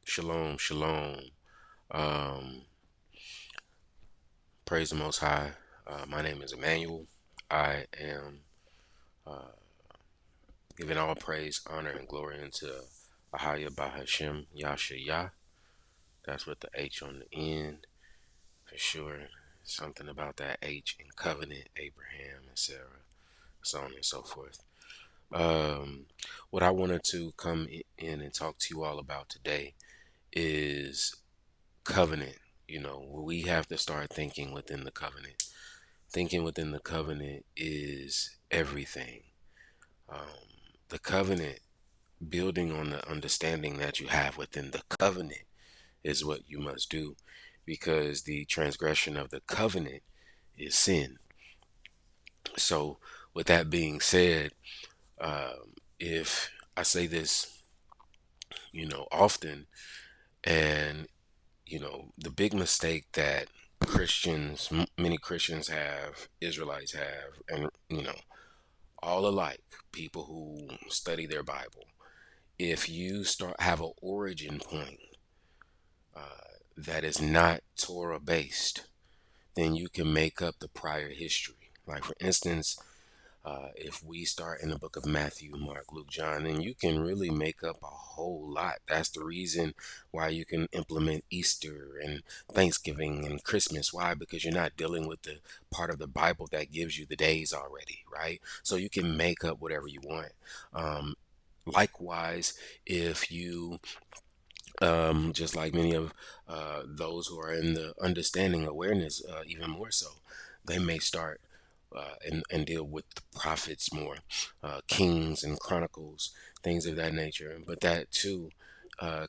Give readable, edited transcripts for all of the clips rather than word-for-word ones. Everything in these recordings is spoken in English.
Shalom, shalom. Um, Praise the Most High. My name is Emmanuel. I am giving all praise, honor, and glory unto Yashayah Bahashem Yashayah. That's with the H on the end for sure. Something about that H in covenant, Abraham and Sarah, so on and so forth. Um, what I wanted to come in and talk to you all about today is covenant. We have to start thinking within the covenant. Thinking within the covenant is everything. The covenant, building on the understanding that you have within the covenant, is what you must do, because the transgression of the covenant is sin. So, with that being said, if I say this, often, and the big mistake that many Christians have, Israelites have, and all alike, people who study their Bible, if you start have an origin point that is not Torah based, then you can make up the prior history. Like, for instance, if we start in the book of Matthew, Mark, Luke, John, then you can really make up a whole lot. That's the reason why you can implement Easter and Thanksgiving and Christmas. Why? Because you're not dealing with the part of the Bible that gives you the days already, right? So you can make up whatever you want. Likewise, if you just like many of those who are in the understanding awareness, even more so, they may start and deal with the prophets more, kings and chronicles, things of that nature. But that too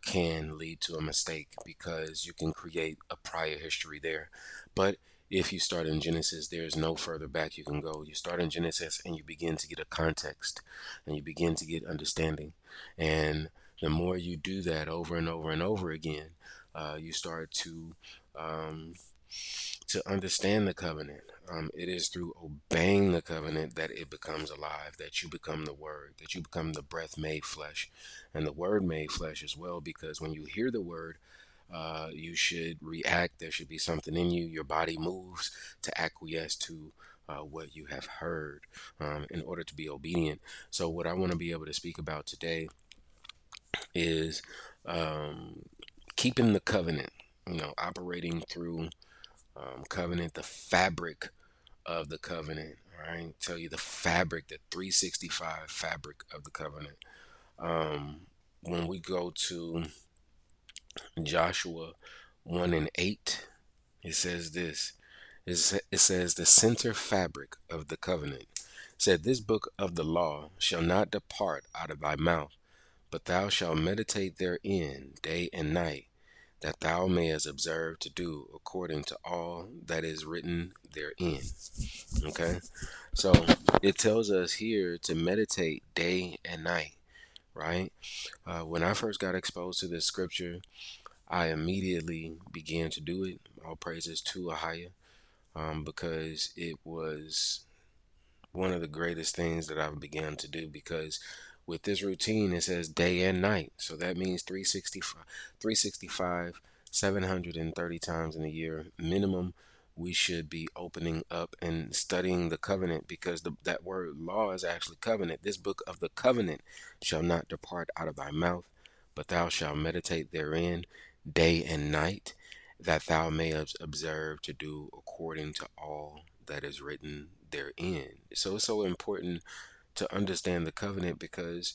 can lead to a mistake, because you can create a prior history there. But if you start in Genesis, there's no further back you can go. You start in Genesis and you begin to get a context, and you begin to get understanding. And the more you do that over and over and over again, you start um, to understand the covenant. It is through obeying the covenant that it becomes alive, that you become the word, that you become the breath made flesh, and the word made flesh as well. Because when you hear the word, you should react. There should be something in you. Your body moves to acquiesce to what you have heard, in order to be obedient. So, what I want to be able to speak about today is um, keeping the covenant, operating through covenant, the fabric of the covenant. All right, tell you the fabric, the 365 fabric of the covenant. Um, when we go to Joshua 1 and 8, it says this. It says the center fabric of the covenant. It said, this book of the law shall not depart out of thy mouth, but thou shalt meditate therein day and night, that thou mayest observe to do according to all that is written therein. Okay, so it tells us here to meditate day and night, right? When I first got exposed to this scripture, I immediately began to do it. All praises to Ahia, because it was one of the greatest things that I've began to do. Because with this routine, it says day and night, so that means 365, 730 times in a year minimum. We should be opening up and studying the covenant, because that word law is actually covenant. This book of the covenant shall not depart out of thy mouth, but thou shalt meditate therein day and night, that thou mayest observe to do according to all that is written therein. So it's so important to understand the covenant, because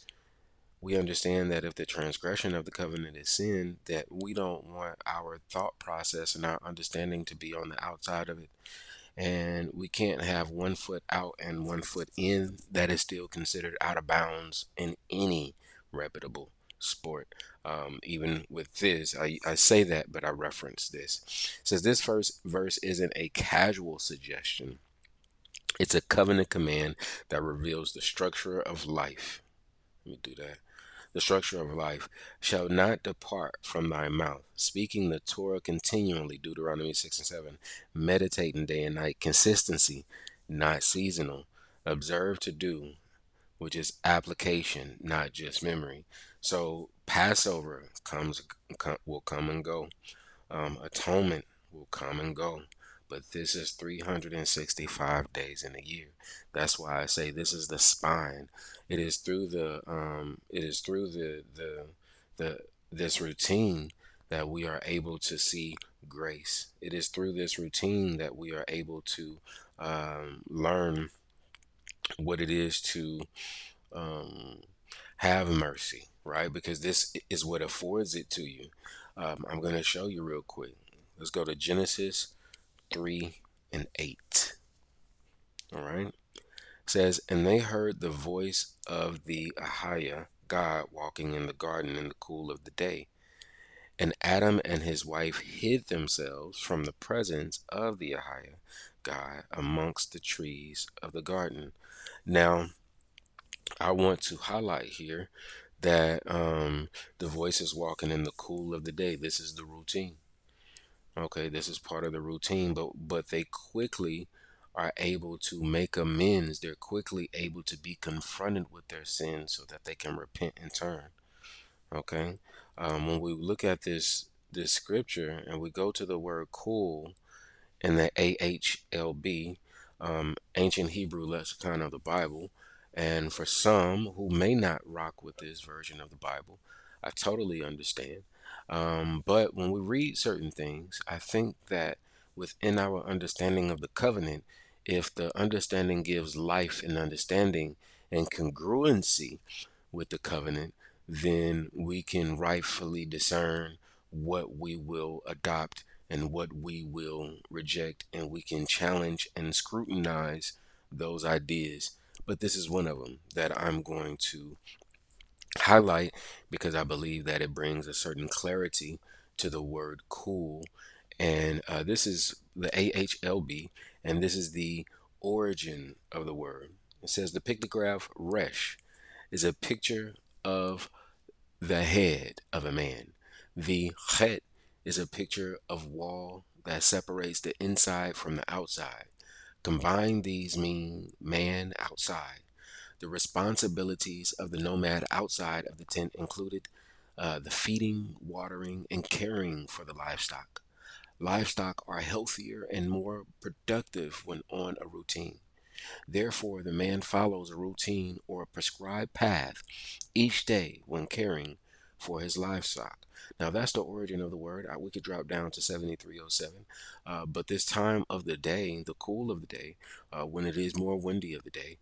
we understand that if the transgression of the covenant is sin, that we don't want our thought process and our understanding to be on the outside of it. And we can't have one foot out and one foot in. That is still considered out of bounds in any reputable sport. Even with this, I say that, but I reference this. It says this first verse isn't a casual suggestion. It's a covenant command that reveals the structure of life. Let me do that. The structure of life shall not depart from thy mouth, speaking the Torah continually, Deuteronomy 6 and 7, meditating day and night, consistency, not seasonal, observe to do, which is application, not just memory. So Passover will come and go. Atonement will come and go. But this is 365 days in a year. That's why I say this is the spine. It is through the this routine that we are able to see grace. It is through this routine that we are able to learn what it is to um, have mercy, right? Because this is what affords it to you. I'm going to show you real quick. Let's go to Genesis 3 and 8. All right. It says, and they heard the voice of the Yashayah, God, walking in the garden in the cool of the day. And Adam and his wife hid themselves from the presence of the Yashayah, God, amongst the trees of the garden. Now, I want to highlight here that the voice is walking in the cool of the day. This is the routine. Okay, this is part of the routine, but they quickly are able to make amends. They're quickly able to be confronted with their sins so that they can repent and turn. Okay, when we look at this scripture and we go to the word cool in the AHLB, ancient Hebrew lexicon of the Bible. And for some who may not rock with this version of the Bible, I totally understand. But when we read certain things, I think that within our understanding of the covenant, if the understanding gives life and understanding and congruency with the covenant, then we can rightfully discern what we will adopt and what we will reject, and we can challenge and scrutinize those ideas. But this is one of them that I'm going to highlight because I believe that it brings a certain clarity to the word cool. And this is the AHLB, and this is the origin of the word. It says the pictograph resh is a picture of the head of a man. The chet is a picture of wall that separates the inside from the outside. Combine these mean man outside. The responsibilities of the nomad outside of the tent included the feeding, watering, and caring for the livestock. Livestock are healthier and more productive when on a routine. Therefore, the man follows a routine or a prescribed path each day when caring for his livestock. Now, that's the origin of the word. We could drop down to 7307. But this time of the day, the cool of the day, when it is more windy of the day,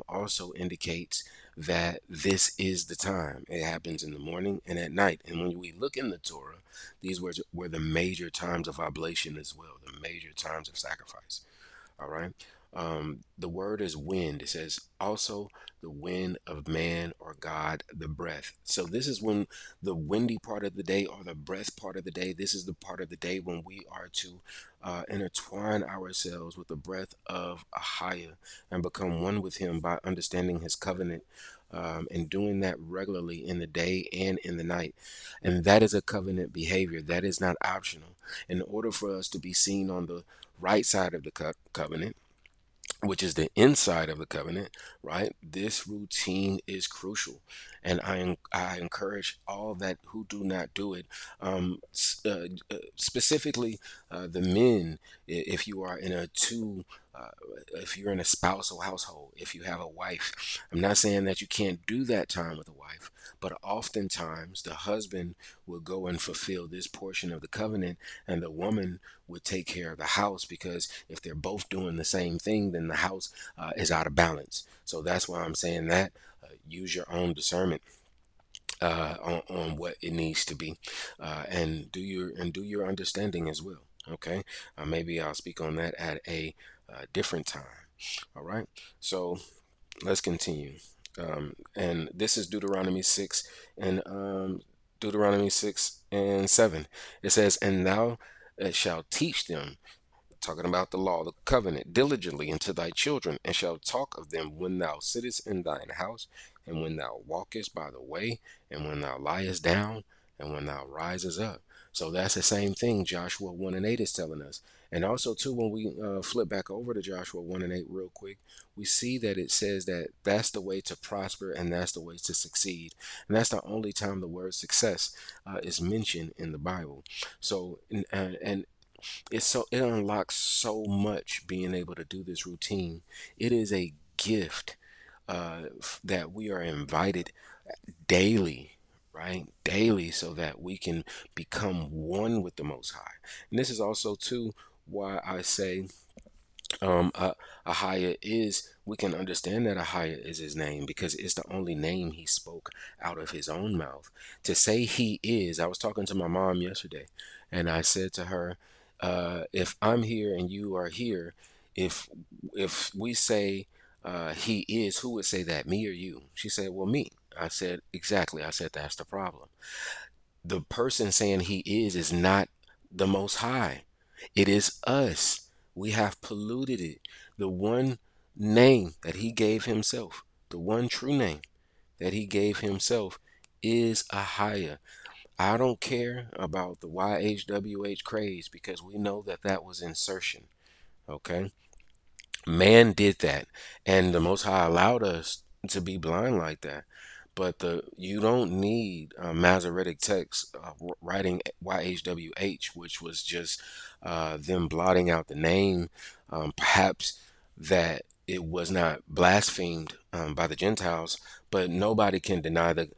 also indicates that this is the time. It happens in the morning and at night. And when we look in the Torah, these were the major times of oblation as well, the major times of sacrifice. All right. The word is wind. It says also the wind of man or God, the breath. So this is when the windy part of the day or the breath part of the day, this is the part of the day when we are to intertwine ourselves with the breath of Ahia and become one with him by understanding his covenant. And doing that regularly in the day and in the night. And that is a covenant behavior. That is not optional. In order for us to be seen on the right side of the covenant, which is the inside of the covenant, right? This routine is crucial, and I encourage all that who do not do it, specifically the men. If you are in a uh, if you're in a spousal household, if you have a wife, I'm not saying that you can't do that time with a wife, but oftentimes the husband will go and fulfill this portion of the covenant, and the woman would take care of the house, because if they're both doing the same thing, then the house is out of balance. So that's why I'm saying that use your own discernment on what it needs to be, and do your understanding as well. Okay, maybe I'll speak on that at a different time. All right, so let's continue. And this is Deuteronomy 6 and Deuteronomy 6 and 7. It says, and thou shalt teach them, talking about the law, the covenant, diligently unto thy children, and shalt talk of them when thou sittest in thine house, and when thou walkest by the way, and when thou liest down, and when thou risest up. So that's the same thing Joshua 1 and 8 is telling us. And also, too, when we flip back over to Joshua 1 and 8 real quick, we see that it says that that's the way to prosper and that's the way to succeed. And that's the only time the word success is mentioned in the Bible. So, and it unlocks so much being able to do this routine. It is a gift that we are invited daily, right? Daily, so that we can become one with the Most High. And this is also too why I say Ahaya is, we can understand that Ahaya is his name because it's the only name he spoke out of his own mouth. To say he is, I was talking to my mom yesterday, and I said to her, if I'm here and you are here, if if we say he is, who would say that, me or you? She said, well, me. I said, exactly. I said, that's the problem. The person saying he is not the Most High. It is us. We have polluted it. The one name that he gave himself, the one true name that he gave himself is Ahaya. I don't care about the YHWH craze because we know that that was insertion. Okay? Man did that, and the Most High allowed us to be blind like that. But you don't need Masoretic text writing YHWH, which was just them blotting out the name, perhaps that it was not blasphemed by the Gentiles, but nobody can deny the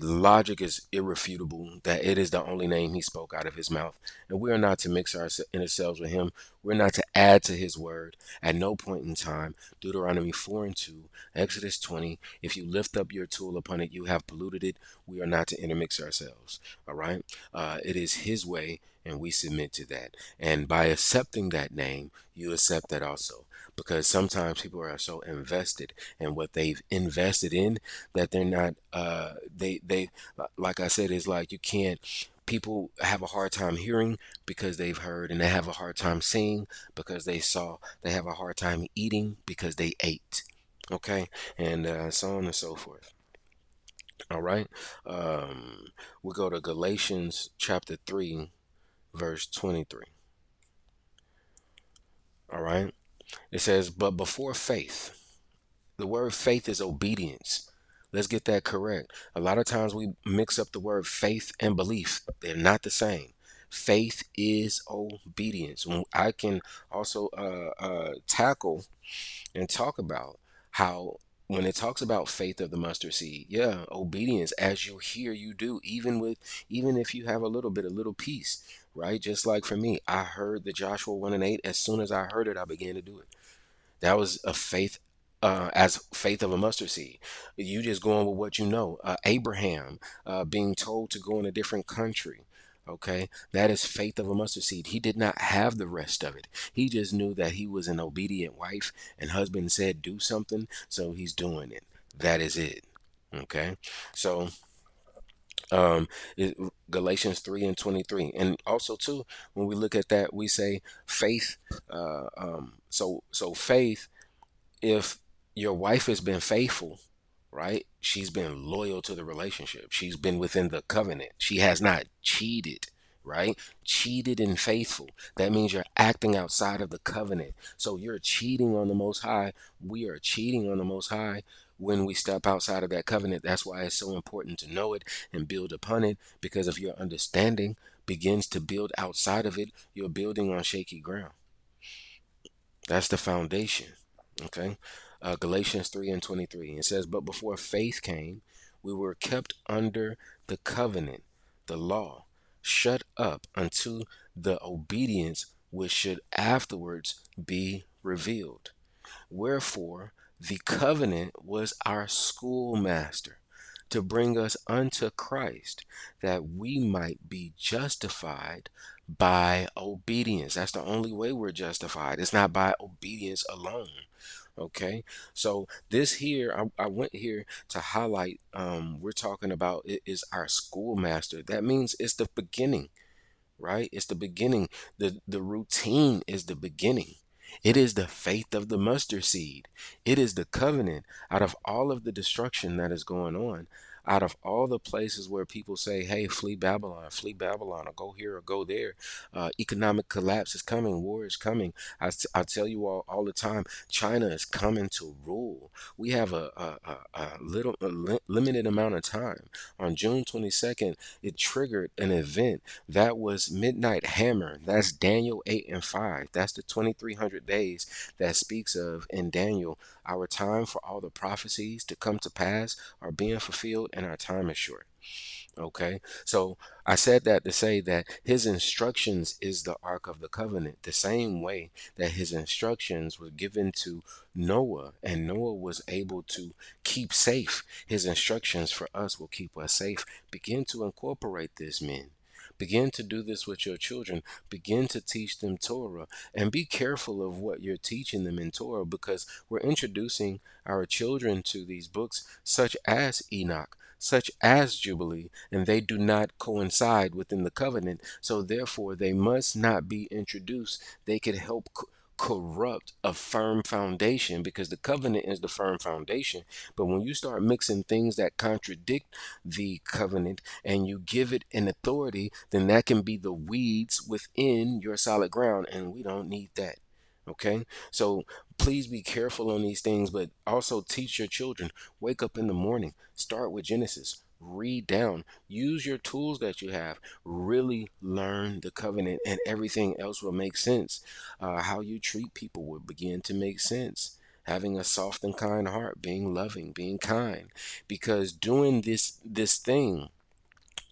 logic is irrefutable that it is the only name he spoke out of his mouth, and we are not to mix ourselves with him. We're not to add to his word at no point in time. Deuteronomy 4 and 2, Exodus 20. If you lift up your tool upon it, you have polluted it. We are not to intermix ourselves. All right. It is his way, and we submit to that. And by accepting that name, you accept that also. Because sometimes people are so invested in what they've invested in that they're not, like I said, it's like you can't, people have a hard time hearing because they've heard, and they have a hard time seeing because they saw, they have a hard time eating because they ate. Okay, and so on and so forth. All right, we go to Galatians chapter 3 verse 23. All right, it says, but before faith, the word faith is obedience. Let's get that correct. A lot of times we mix up the word faith and belief. They're not the same. Faith is obedience. I can also tackle and talk about how when it talks about faith of the mustard seed, yeah, obedience as you hear you do, even if you have a little piece, right? Just like for me, I heard the Joshua 1 and 8. As soon as I heard it, I began to do it. That was a faith, as faith of a mustard seed. You just going with what you know. Abraham being told to go in a different country. Okay, that is faith of a mustard seed. He did not have the rest of it. He just knew that he was an obedient wife, and husband said do something, so he's doing it. That is it. Okay, so um, Galatians 3 and 23, and also too, when we look at that, we say faith. So faith, if your wife has been faithful, right? She's been loyal to the relationship. She's been within the covenant. She has not cheated, right? Cheated and faithful. That means you're acting outside of the covenant. So you're cheating on the Most High. We are cheating on the Most High when we step outside of that covenant. That's why it's so important to know it and build upon it, because if your understanding begins to build outside of it, you're building on shaky ground. That's the foundation. Okay. Galatians 3 and 23. It says, but before faith came, we were kept under the covenant, the law, shut up unto the obedience which should afterwards be revealed. Wherefore, the covenant was our schoolmaster to bring us unto Christ, that we might be justified by obedience. That's the only way we're justified. It's not by obedience alone. Okay, so this here, I went here to highlight. We're talking about it is our schoolmaster. That means it's the beginning, right? It's the beginning. The routine is the beginning. It is the faith of the mustard seed. It is the covenant. Out of all of the destruction that is going on, Out of all the places where people say, hey, flee Babylon, or go here or go there, economic collapse is coming, war is coming. I tell you all the time, China is coming to rule. We have a limited amount of time. On June 22nd, it triggered an event that was Midnight Hammer. That's Daniel 8 and 5. That's the 2300 days that speaks of in Daniel. Our time for all the prophecies to come to pass are being fulfilled, and our time is short. Okay, so I said that to say that his instructions is the Ark of the Covenant, the same way that his instructions were given to Noah, and Noah was able to keep safe. His instructions for us will keep us safe. Begin to incorporate this, men. Begin to do this with your children. Begin to teach them Torah, and be careful of what you're teaching them in Torah, because we're introducing our children to these books such as Enoch, such as Jubilee, and they do not coincide within the covenant. So therefore, they must not be introduced. They could help corrupt a firm foundation, because the covenant is the firm foundation. But when you start mixing things that contradict the covenant and you give it an authority, then that can be the weeds within your solid ground, and we don't need that. Okay, so please be careful on these things, but also teach your children. Wake up in the morning, start with Genesis, read down, use your tools that you have, really learn the covenant, and everything else will make sense. How you treat people will begin to make sense. Having a soft and kind heart, being loving, being kind, because doing this thing,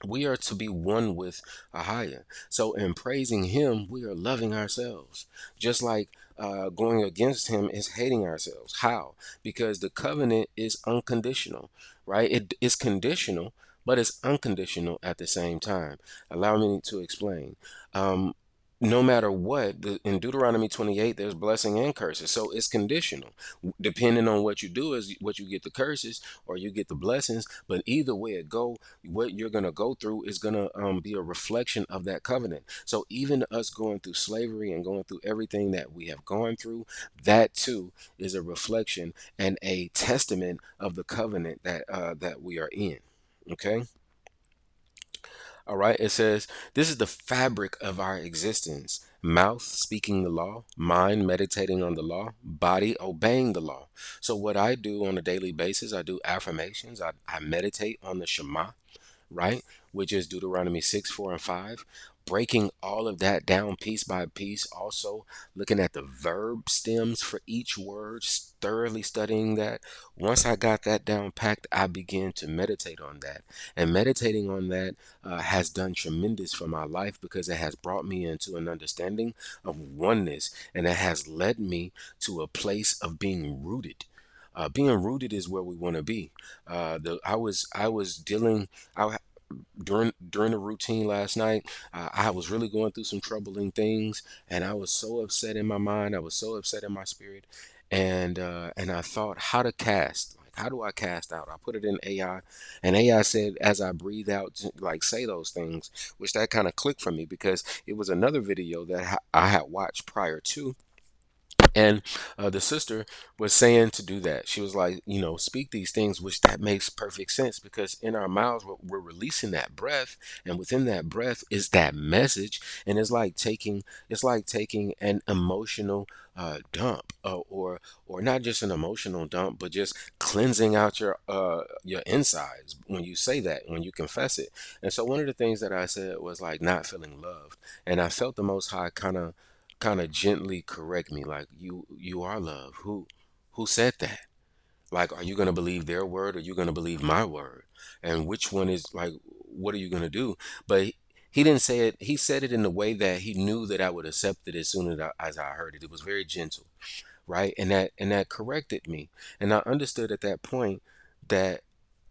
we are to be one with Ahia. So in praising him, we are loving ourselves. Just like going against him is hating ourselves. How? Because the covenant is unconditional, right? It is conditional, but it's unconditional at the same time. Allow me to explain. Um, no matter what, in Deuteronomy 28, there's blessing and curses. So it's conditional. Depending on what you do is what you get, the curses or you get the blessings. But either way it go, what you're going to go through is going to be a reflection of that covenant. So even us going through slavery and going through everything that we have gone through, that too is a reflection and a testament of the covenant that we are in. Okay. All right, it says, this is the fabric of our existence: mouth speaking the law, mind meditating on the law, body obeying the law. So, what I do on a daily basis, I do affirmations, I meditate on the Shema, right? Which is Deuteronomy 6, 4, and 5. Breaking all of that down piece by piece. Also, looking at the verb stems for each word, thoroughly studying that. Once I got that down packed, I began to meditate on that. And meditating on that has done tremendous for my life, because it has brought me into an understanding of oneness, and it has led me to a place of being rooted. Being rooted is where we want to be. I was dealing. I during the routine last night, I was really going through some troubling things, and I was so upset in my mind. I was so upset in my spirit, and I thought how to cast. Like, how do I cast out? I put it in AI, and AI said as I breathe out, like, say those things, which that kind of clicked for me, because it was another video that I had watched prior to, and the sister was saying to do that. She was like, speak these things, which that makes perfect sense, because in our mouths, we're releasing that breath, and within that breath is that message. And it's like taking an emotional dump, or not just an emotional dump, but just cleansing out your insides when you say that, when you confess it. And so one of the things that I said was like not feeling loved, and I felt the Most High kind of gently correct me, like, you are love. Who said that? Like, are you going to believe their word, or are you going to believe my word? And which one is, like, what are you going to do? But he didn't say it. He said it in the way that he knew that I would accept it as soon as I heard it. It was very gentle, right? And that corrected me. And I understood at that point that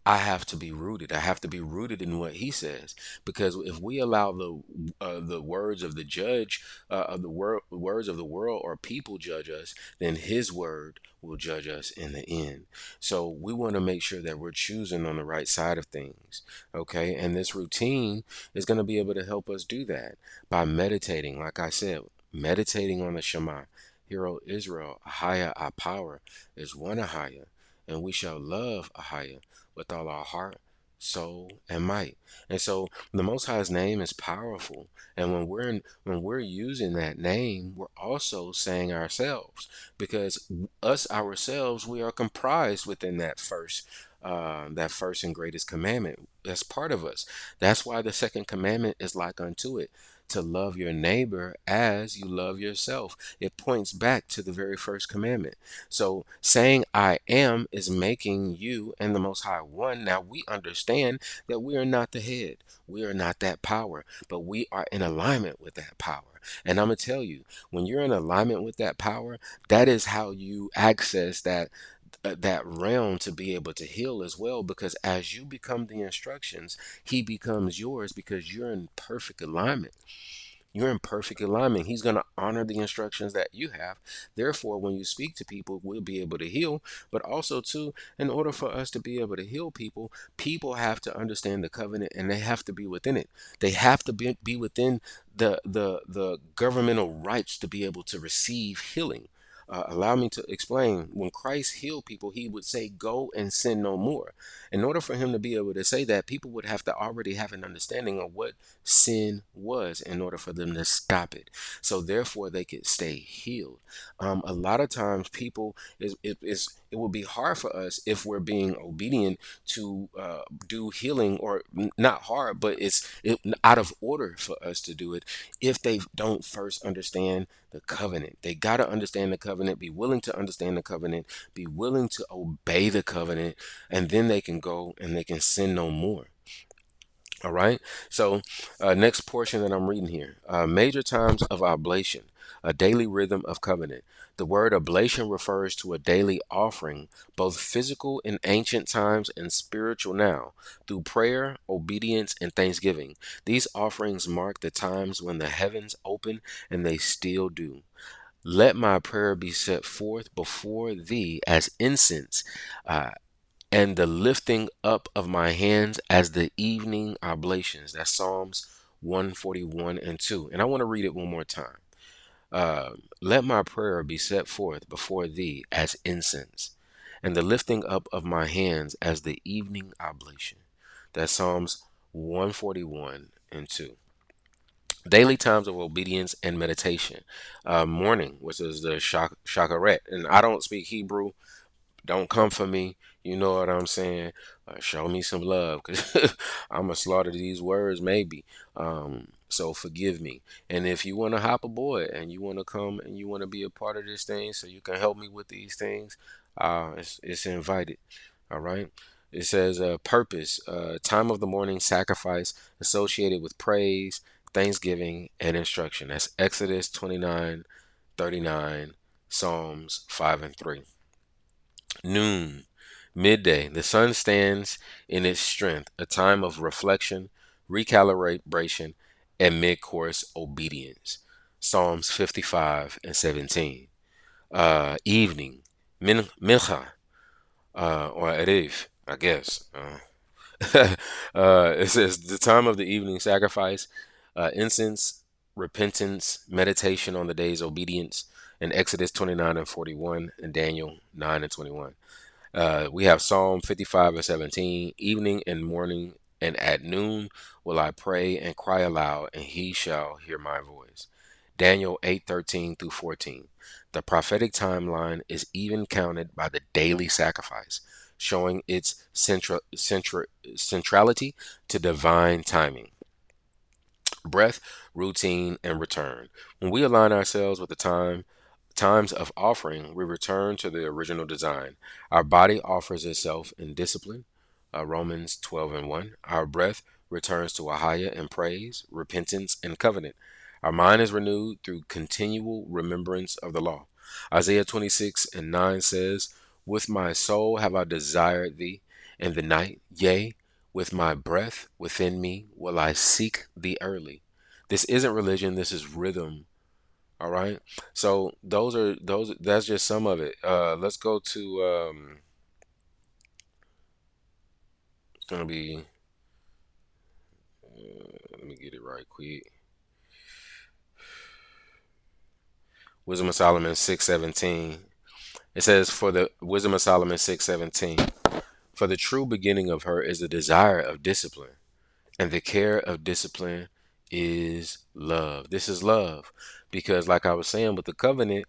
I have to be rooted. I have to be rooted in what he says, because if we allow the words of the judge of the words of the world or people judge us, then his word will judge us in the end. So we want to make sure that we're choosing on the right side of things. Okay, and this routine is going to be able to help us do that by meditating. Like I said, meditating on the Shema. Hear, O Israel, Ahia, our power is one Ahia, and we shall love Ahia with all our heart, soul, and might. And so the Most High's name is powerful. And when we're using that name, we're also saying ourselves, because us ourselves, we are comprised within that first and greatest commandment. That's part of us. That's why the second commandment is like unto it, to love your neighbor as you love yourself. It points back to the very first commandment. So saying I am is making you and the Most High one. Now we understand that we are not the head. We are not that power, but we are in alignment with that power. And I'm going to tell you, when you're in alignment with that power, that is how you access that realm to be able to heal as well, because as you become the instructions, he becomes yours, because you're in perfect alignment. You're in perfect alignment. He's going to honor the instructions that you have. Therefore, when you speak to people, we'll be able to heal. But also, too, in order for us to be able to heal people, people have to understand the covenant, and they have to be within it. They have to be within the governmental rights to be able to receive healing. Allow me to explain. When Christ healed people, he would say, "Go and sin no more." In order for him to be able to say that, people would have to already have an understanding of what sin was in order for them to stop it. So therefore, they could stay healed. A lot of times, people it will be hard for us if we're being obedient to do healing, or not hard, but it's out of order for us to do it if they don't first understand the covenant. They got to understand the covenant, be willing to understand the covenant, be willing to obey the covenant, and then they can go and they can sin no more. All right. So, next portion that I'm reading here, major times of oblation, a daily rhythm of covenant. The word oblation refers to a daily offering, both physical in ancient times and spiritual now, through prayer, obedience, and thanksgiving. These offerings mark the times when the heavens open, and they still do. Let my prayer be set forth before thee as incense, uh, and the lifting up of my hands as the evening oblations. That's Psalms 141 and 2. And I want to read it one more time. Let my prayer be set forth before thee as incense, and the lifting up of my hands as the evening oblation. That's Psalms 141 and 2. Daily times of obedience and meditation. Morning, which is the shakaret. And I don't speak Hebrew. Don't come for me. You know what I'm saying? Show me some love, because I'm going to slaughter these words maybe. So forgive me. And if you want to hop aboard and you want to come and you want to be a part of this thing so you can help me with these things, it's invited. All right. It says purpose, time of the morning sacrifice associated with praise, thanksgiving, and instruction. That's Exodus 29:39, Psalms 5 and 3. Noon, midday. The sun stands in its strength, a time of reflection, recalibration, and mid-course obedience. Psalms 55 and 17. Evening, mincha, or erif, I guess. It says the time of the evening sacrifice, incense, repentance, meditation on the day's obedience, in Exodus 29 and 41, and Daniel 9 and 21. We have Psalm 55 and 17. Evening and morning and at noon will I pray and cry aloud, and he shall hear my voice. Daniel 8:13 through 14. The prophetic timeline is even counted by the daily sacrifice, showing its centrality to divine timing. Breath, routine, and return. When we align ourselves with the times of offering, we return to the original design. Our body offers itself in discipline, Romans 12 and 1. Our breath returns to Yashayah in praise, repentance, and covenant. Our mind is renewed through continual remembrance of the law. Isaiah 26 and 9 says, with my soul have I desired thee in the night, yea, with my breath within me will I seek thee early. This isn't religion, this is rhythm. All right. So those that's just some of it. Let's go to it's gonna be let me get it right quick. Wisdom of Solomon 6:17. It says for the Wisdom of Solomon 6:17. For the true beginning of her is the desire of discipline, and the care of discipline is love. This is love. Because like I was saying with the covenant,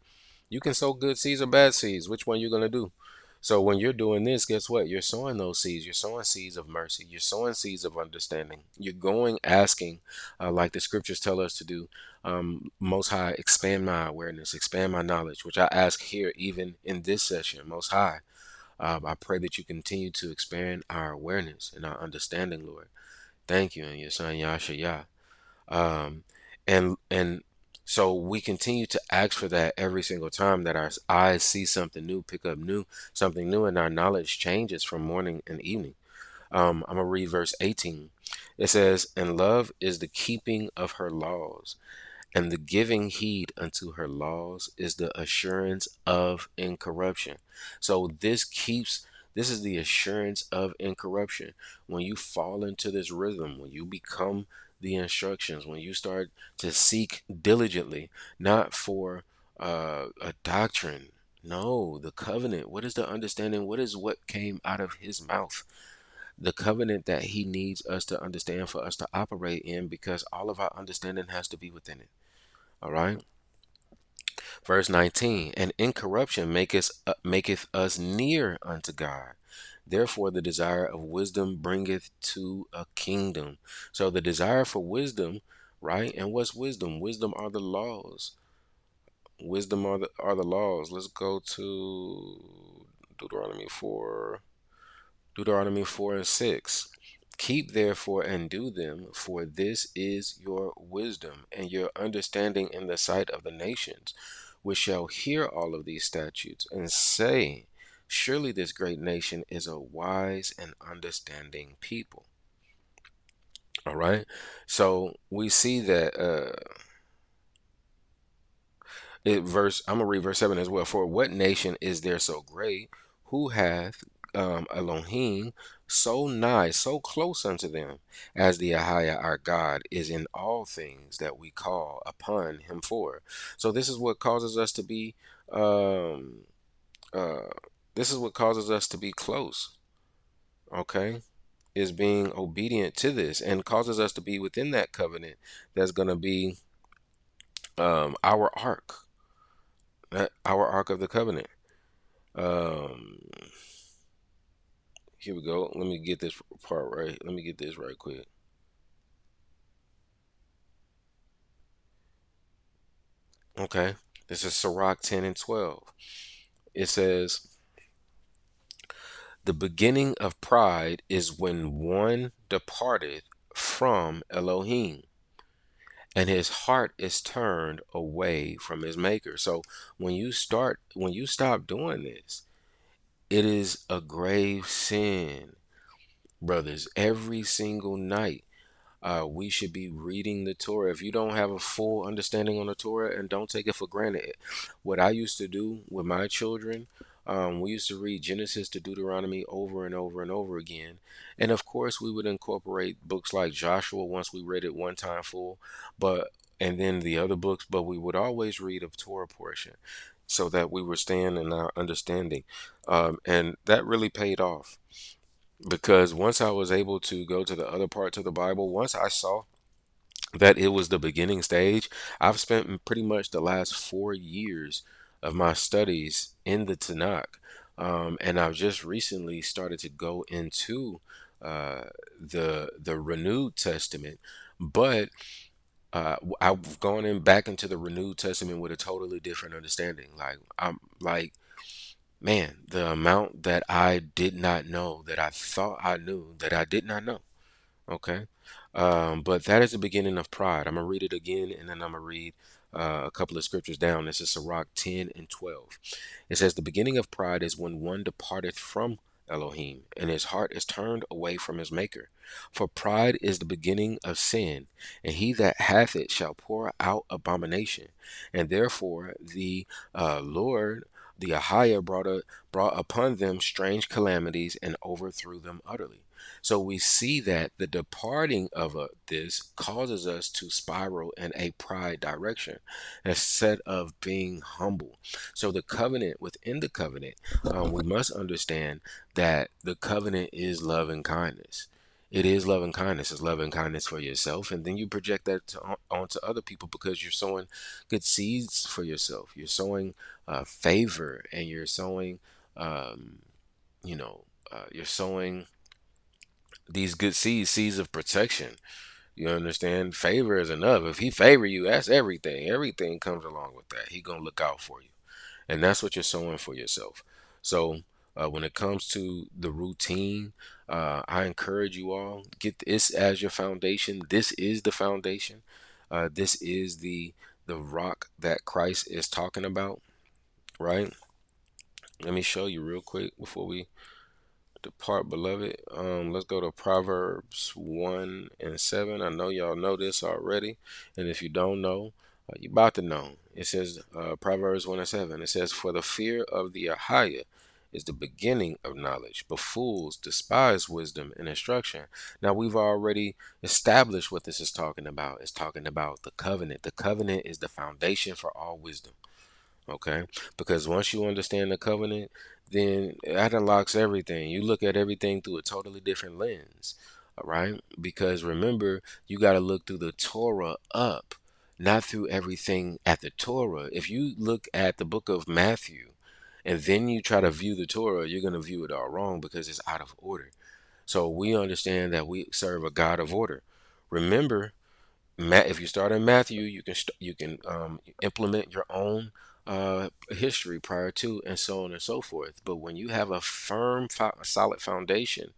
you can sow good seeds or bad seeds. Which one you're going to do? So when you're doing this, guess what? You're sowing those seeds. You're sowing seeds of mercy. You're sowing seeds of understanding. You're going asking, like the scriptures tell us to do. Most High, expand my awareness, expand my knowledge, which I ask here even in this session. Most High, I pray that you continue to expand our awareness and our understanding, Lord. Thank you in your son Yashayah. Um, and so we continue to ask for that every single time that our eyes see something new, pick up something new, and our knowledge changes from morning and evening. I'm gonna read verse 18. It says, "And love is the keeping of her laws, and the giving heed unto her laws is the assurance of incorruption." So this is the assurance of incorruption. When you fall into this rhythm, when you become the instructions, when you start to seek diligently, not for a doctrine, no, the covenant. What is the understanding? What is what came out of his mouth? The covenant that he needs us to understand for us to operate in, because all of our understanding has to be within it. All right. Verse 19, and incorruption maketh us near unto God. Therefore, the desire of wisdom bringeth to a kingdom. So the desire for wisdom, right? And what's wisdom? Wisdom are the laws. Wisdom are the laws. Let's go to Deuteronomy 4. Deuteronomy 4 and 6. Keep therefore and do them, for this is your wisdom and your understanding in the sight of the nations, which shall hear all of these statutes and say, surely this great nation is a wise and understanding people. All right. So we see that I'm gonna read verse 7 as well. For what nation is there so great, who hath Elohim so nigh, so close unto them, as the Yashayah our God is in all things that we call upon him for? So this is what causes us to be um uh this is what causes us to be close, okay? Is being obedient to this, and causes us to be within that covenant that's gonna be our ark, our ark of the covenant. Um, Here we go. Let me get this part right. Let me get this right quick. Okay. This is Sirach 10 and 12. It says, the beginning of pride is when one departed from Elohim, and his heart is turned away from his maker. So when you stop doing this, it is a grave sin, brothers. Every single night we should be reading the Torah. If you don't have a full understanding on the Torah, and don't take it for granted, what I used to do with my children, we used to read Genesis to Deuteronomy over and over and over again. And of course, we would incorporate books like Joshua once we read it one time full, but and then the other books, but we would always read a Torah portion so that we were staying in our understanding. And that really paid off, because once I was able to go to the other parts of the Bible, once I saw that it was the beginning stage, I've spent pretty much the last 4 years of my studies in the Tanakh. And I've just recently started to go into the Renewed Testament, but I've gone in back into the Renewed Testament with a totally different understanding. Like I'm like, man, the amount that I did not know, that I thought I knew, that I did not know. Okay. But that is the beginning of pride. I'm going to read it again, and then I'm going to read a couple of scriptures down. This is Sirach 10 and 12. It says, the beginning of pride is when one departeth from Elohim, and his heart is turned away from his maker. For pride is the beginning of sin, and he that hath it shall pour out abomination. And therefore the Lord, the Yashayah, brought upon them strange calamities and overthrew them utterly. So we see that the departing of this causes us to spiral in a pride direction instead of being humble. So the covenant, within the covenant, we must understand that the covenant is love and kindness. It is love and kindness. It's love and kindness for yourself, and then you project that onto other people because you're sowing good seeds for yourself. You're sowing favor, and you're sowing, um, you're sowing these good seeds, seeds of protection. You understand? Favor is enough. If he favor you, that's everything. Everything comes along with that. He gonna look out for you, and that's what you're sowing for yourself. So when it comes to the routine, I encourage you all, get this as your foundation. This is the foundation. This is the rock that Christ is talking about, right? Let me show you real quick before we depart, beloved. Let's go to Proverbs 1 and 7. I know y'all know this already, and if you don't know, you about to know. It says, Proverbs 1 and 7. It says, "For the fear of the Yashayah is the beginning of knowledge, but fools despise wisdom and instruction." Now we've already established what this is talking about. It's talking about the covenant. The covenant is the foundation for all wisdom. Okay, because once you understand the covenant, then that unlocks everything. You look at everything through a totally different lens. All right, because remember, you got to look through the Torah up, not through everything at the Torah. If you look at the book of Matthew and then you try to view the Torah, you're going to view it all wrong because it's out of order. So we understand that we serve a God of order. Remember, if you start in Matthew, you can implement your own history prior to, and so on and so forth. But when you have a firm, solid foundation,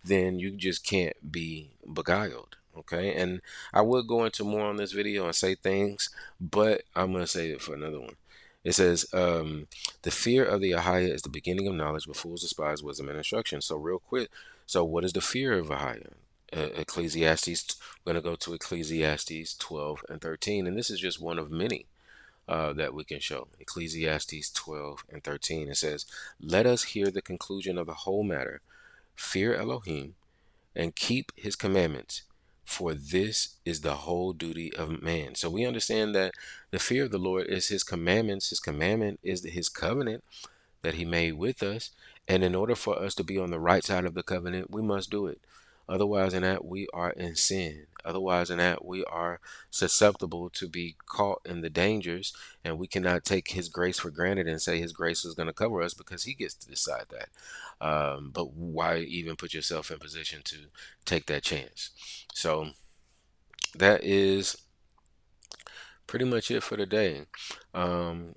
then you just can't be beguiled. Okay, and I would go into more on this video and say things, but I'm gonna save it for another one. It says, "The fear of the Ahaya is the beginning of knowledge, but fools despise wisdom and instruction." So real quick, so what is the fear of Ahaya? Ecclesiastes. We're going to go to Ecclesiastes 12 and 13, and this is just one of many that we can show. Ecclesiastes 12 and 13. It says, "Let us hear the conclusion of the whole matter. Fear Elohim and keep his commandments, for this is the whole duty of man." So we understand that the fear of the Lord is his commandments. His commandment is his covenant that he made with us. And in order for us to be on the right side of the covenant, we must do it. Otherwise than that, we are in sin. Otherwise than that, we are susceptible to be caught in the dangers, and we cannot take his grace for granted and say his grace is going to cover us because he gets to decide that. But why even put yourself in position to take that chance? So that is pretty much it for today. Um,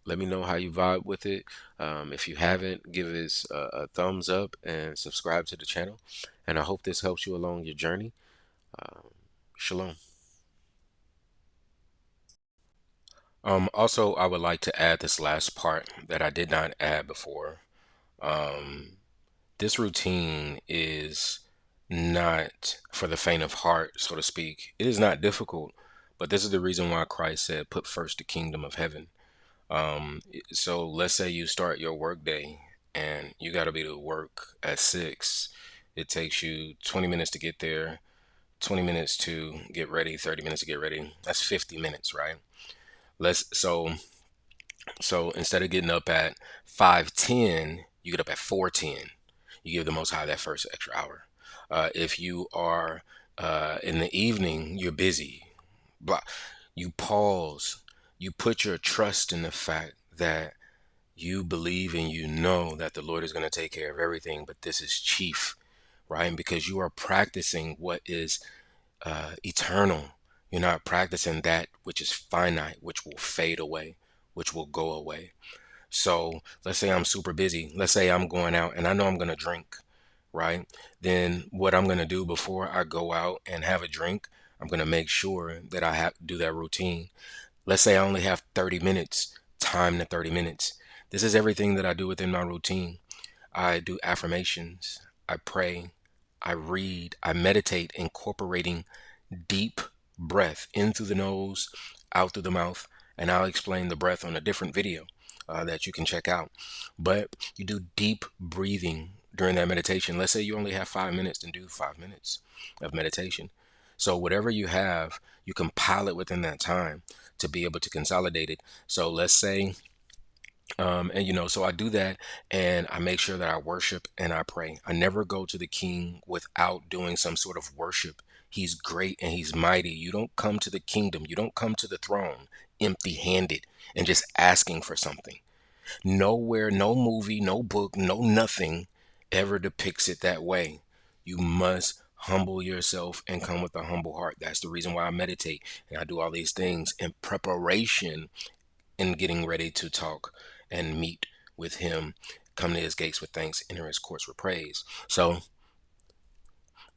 Let me know how you vibe with it. If you haven't, give us a thumbs up and subscribe to the channel. And I hope this helps you along your journey. Shalom. Also, I would like to add this last part that I did not add before. Um, this routine is not for the faint of heart, so to speak. It is not difficult, but this is the reason why Christ said, "Put first the kingdom of heaven." So let's say you start your work day and you got to be to work at 6. It takes you 20 minutes to get there, 20 minutes to get ready, 30 minutes to get ready. That's 50 minutes, right? Let's so instead of getting up at 5:10, you get up at 4:10. You give the Most High that first extra hour. If you are in the evening, you're busy. Blah. You pause. You put your trust in the fact that you believe and you know that the Lord is going to take care of everything, but this is chief, right? And because you are practicing what is eternal, you're not practicing that which is finite, which will fade away, which will go away. So let's say I'm super busy. Let's say I'm going out and I know I'm going to drink, right? Then what I'm going to do before I go out and have a drink, I'm going to make sure that I have do that routine. Let's say I only have 30 minutes, time to 30 minutes. This is everything that I do within my routine. I do affirmations, I pray, I read, I meditate, incorporating deep breath in through the nose, out through the mouth, and I'll explain the breath on a different video that you can check out. But you do deep breathing during that meditation. Let's say you only have 5 minutes, then do 5 minutes of meditation. So whatever you have, you compile it within that time to be able to consolidate it. So let's say, and so I do that, and I make sure that I worship and I pray. I never go to the king without doing some sort of worship. He's great and he's mighty. You don't come to the kingdom, you don't come to the throne empty handed and just asking for something. Nowhere, no movie, no book, no nothing ever depicts it that way. You must humble yourself and come with a humble heart. That's the reason why I meditate and I do all these things in preparation and getting ready to talk and meet with him. Come to his gates with thanks, enter his courts with praise. So,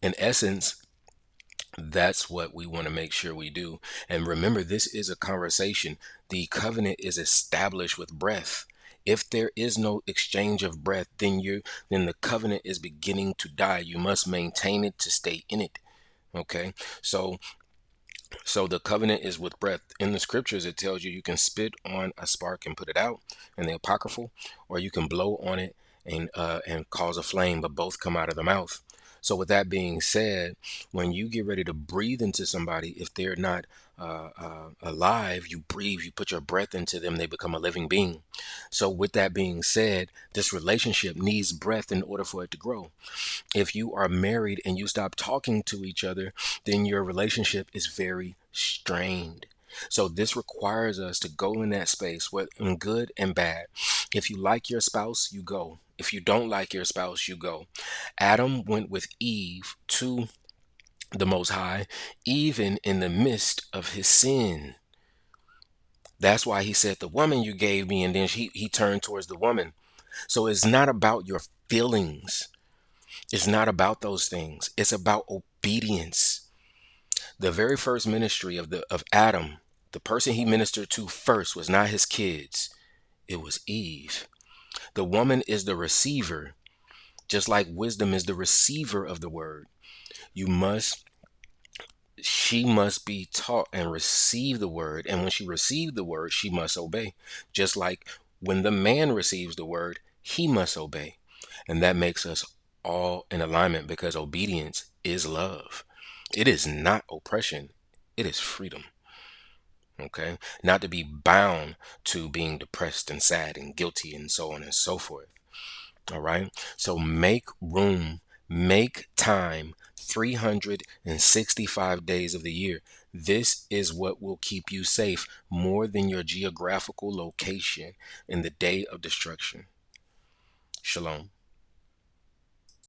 in essence, that's what we want to make sure we do. And remember, this is a conversation. The covenant is established with breath. If there is no exchange of breath, then the covenant is beginning to die. You must maintain it to stay in it. Okay. So the covenant is with breath. In the scriptures, it tells you can spit on a spark and put it out in the apocryphal, or you can blow on it and cause a flame, but both come out of the mouth. So with that being said, when you get ready to breathe into somebody, if they're not alive, you breathe, you put your breath into them, they become a living being. So with that being said, this relationship needs breath in order for it to grow. If you are married and you stop talking to each other, then your relationship is very strained. So this requires us to go in that space, whether in good and bad. If you like your spouse, you go. If you don't like your spouse, you go. Adam went with Eve to the Most High, even in the midst of his sin. That's why he said, the woman you gave me, and then he turned towards the woman. So it's not about your feelings. It's not about those things. It's about obedience. The very first ministry of Adam, the person he ministered to first was not his kids. It was Eve. The woman is the receiver, just like wisdom is the receiver of the word. You must She must be taught and receive the word, and when she received the word, she must obey. Just like when the man receives the word, he must obey. And that makes us all in alignment, because obedience is love. It is not oppression, it is freedom. Okay? Not to be bound to being depressed and sad and guilty and so on and so forth. All right. So make room, make time 365 days of the year. This is what will keep you safe more than your geographical location in the day of destruction. Shalom.